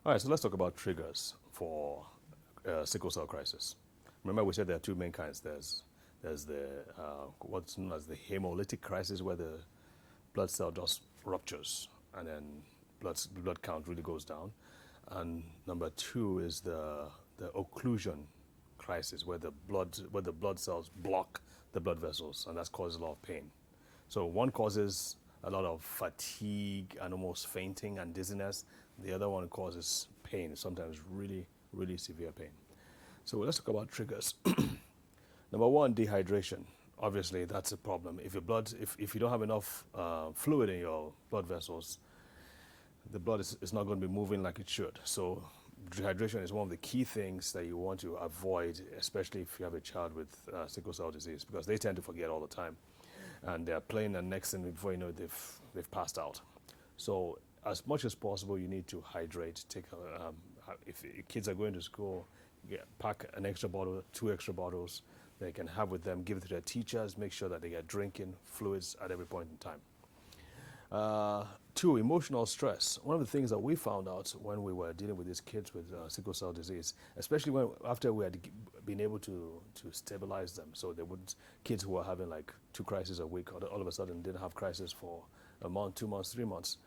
All right, so let's talk about triggers for sickle cell crisis. Remember, we said there are two main kinds. There's the what's known as the hemolytic crisis, where the blood cell just ruptures and then blood count really goes down. And number two is the occlusion crisis, where the blood cells block the blood vessels, and that causes a lot of pain. So one causes a lot of fatigue and almost fainting and dizziness. The other one causes pain, sometimes really, really severe pain. So let's talk about triggers. Number one, dehydration. Obviously, that's a problem. If you don't have enough fluid in your blood vessels, the blood is not going to be moving like it should. So dehydration is one of the key things that you want to avoid, especially if you have a child with sickle cell disease, because they tend to forget all the time. And they're playing, and next thing before you know it, they've passed out. So as much as possible, you need to hydrate. If kids are going to school, pack an extra bottle, two extra bottles they can have with them, give it to their teachers, make sure that they get drinking fluids at every point in time. Two, emotional stress. One of the things that we found out when we were dealing with these kids with sickle cell disease, especially after we had been able to stabilize them, so they wouldn't, kids who were having like 2 crises a week, all of a sudden didn't have crisis for a month, 2 months, 3 months.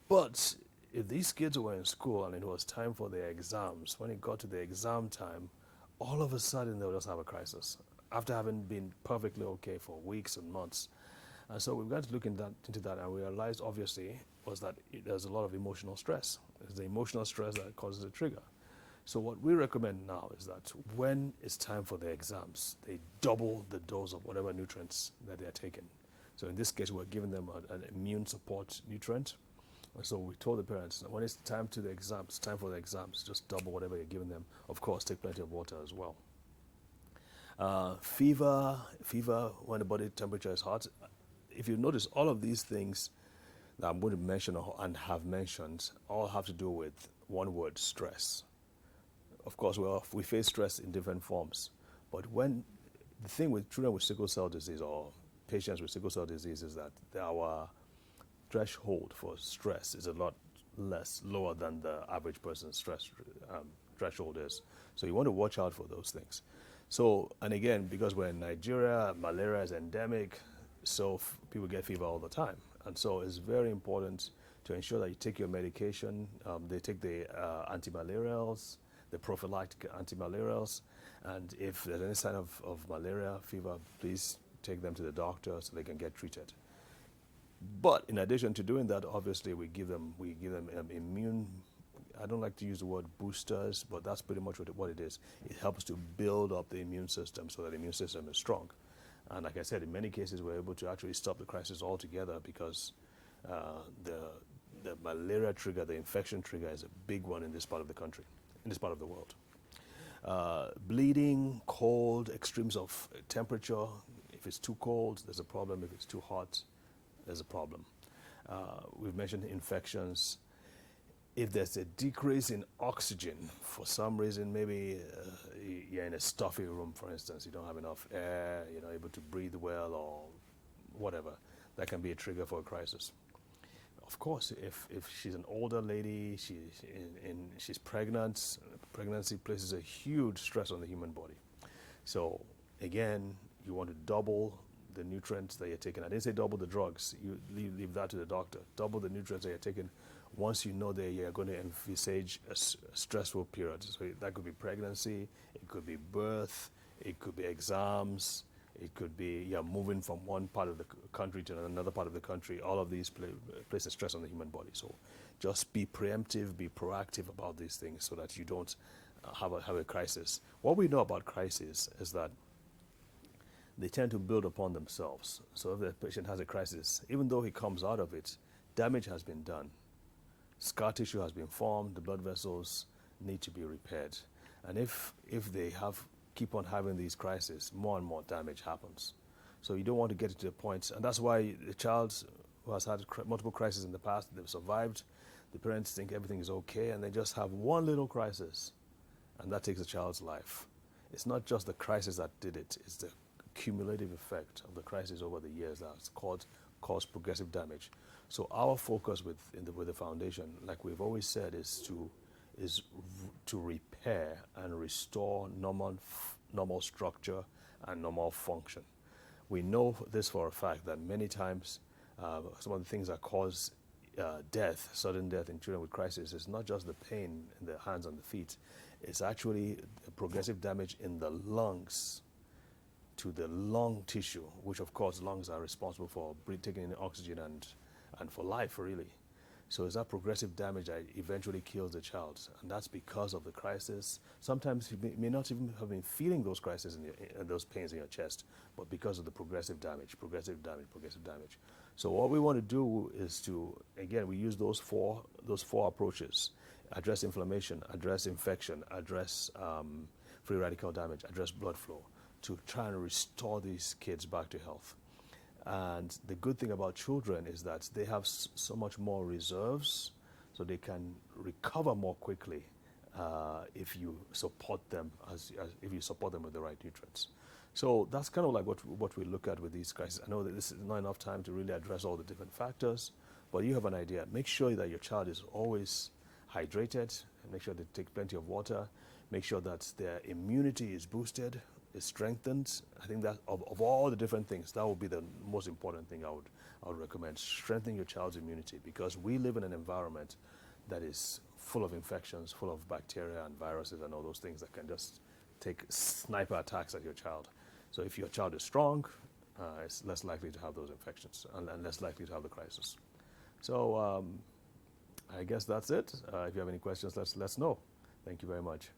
But if these kids were in school and it was time for their exams, when it got to the exam time, all of a sudden they'll just have a crisis after having been perfectly okay for weeks and months. And so we've got to look into that and realize, obviously, was that there's a lot of emotional stress. It's the emotional stress that causes the trigger. So what we recommend now is that when it's time for the exams, they double the dose of whatever nutrients that they're taking. So in this case, we're giving them an immune support nutrient. And so we told the parents that when it's time for the exams, just double whatever you're giving them. Of course, take plenty of water as well. Fever when the body temperature is hot. If you notice, all of these things that I'm going to mention and have mentioned all have to do with one word: stress. Of course, we face stress in different forms, but the thing with children with sickle cell disease or patients with sickle cell disease is that our threshold for stress is a lot lower than the average person's stress threshold is. So you want to watch out for those things. So, and again, because we're in Nigeria, malaria is endemic, so people get fever all the time. And so it's very important to ensure that you take your medication. They take the antimalarials, the prophylactic antimalarials, and if there's any sign of malaria, fever, please take them to the doctor so they can get treated. But in addition to doing that, obviously we give them immune. I don't like to use the word boosters, but that's pretty much what it is. It helps to build up the immune system so that the immune system is strong. And like I said, in many cases, we're able to actually stop the crisis altogether because the malaria trigger, the infection trigger, is a big one in this part of the country, in this part of the world. Bleeding, cold, extremes of temperature. If it's too cold, there's a problem. If it's too hot, there's a problem. We've mentioned infections. If there's a decrease in oxygen for some reason, maybe you're in a stuffy room, for instance, you don't have enough air, you're not able to breathe well or whatever, that can be a trigger for a crisis. Of course, if she's an older lady, she's pregnant, pregnancy places a huge stress on the human body. So again, you want to double the nutrients that you're taking. I didn't say double the drugs. You leave that to the doctor. Double the nutrients that you're taking once you know that you're going to envisage a stressful period. So that could be pregnancy, it could be birth, it could be exams, it could be you're moving from one part of the country to another part of the country. All of these place a stress on the human body. So just be preemptive, be proactive about these things so that you don't have a crisis. What we know about crises is that they tend to build upon themselves. So if the patient has a crisis, even though he comes out of it, damage has been done. Scar tissue has been formed, the blood vessels need to be repaired. And if they keep on having these crises, more and more damage happens. So you don't want to get it to the point, and that's why the child who has had multiple crises in the past, they've survived, the parents think everything is okay, and they just have one little crisis, and that takes the child's life. It's not just the crisis that did it, it's the cumulative effect of the crisis over the years that's caused progressive damage. So our focus with the foundation, like we've always said, is to is to repair and restore normal structure and normal function. We know this for a fact that many times some of the things that cause death, sudden death in children with crisis, is not just the pain in the hands and the feet. It's actually progressive damage in the lungs, to the lung tissue, which of course lungs are responsible for taking in oxygen and for life, really. So it's that progressive damage that eventually kills the child, and that's because of the crisis. Sometimes you may not even have been feeling those crises in those pains in your chest, but because of the progressive damage. So what we want to do is to, again, we use those four approaches: address inflammation, address infection, address free radical damage, address blood flow, to try and restore these kids back to health. And the good thing about children is that they have so much more reserves, so they can recover more quickly if you support them if you support them with the right nutrients. So that's kind of like what we look at with these crises. I know that this is not enough time to really address all the different factors, but you have an idea. Make sure that your child is always hydrated, and make sure they take plenty of water, make sure that their immunity is boosted, is strengthened. I think that of all the different things, that would be the most important thing I would recommend. Strengthen your child's immunity, because we live in an environment that is full of infections, full of bacteria and viruses and all those things that can just take sniper attacks at your child. So if your child is strong, it's less likely to have those infections and less likely to have the crisis. So I guess that's it. If you have any questions, let's know. Thank you very much.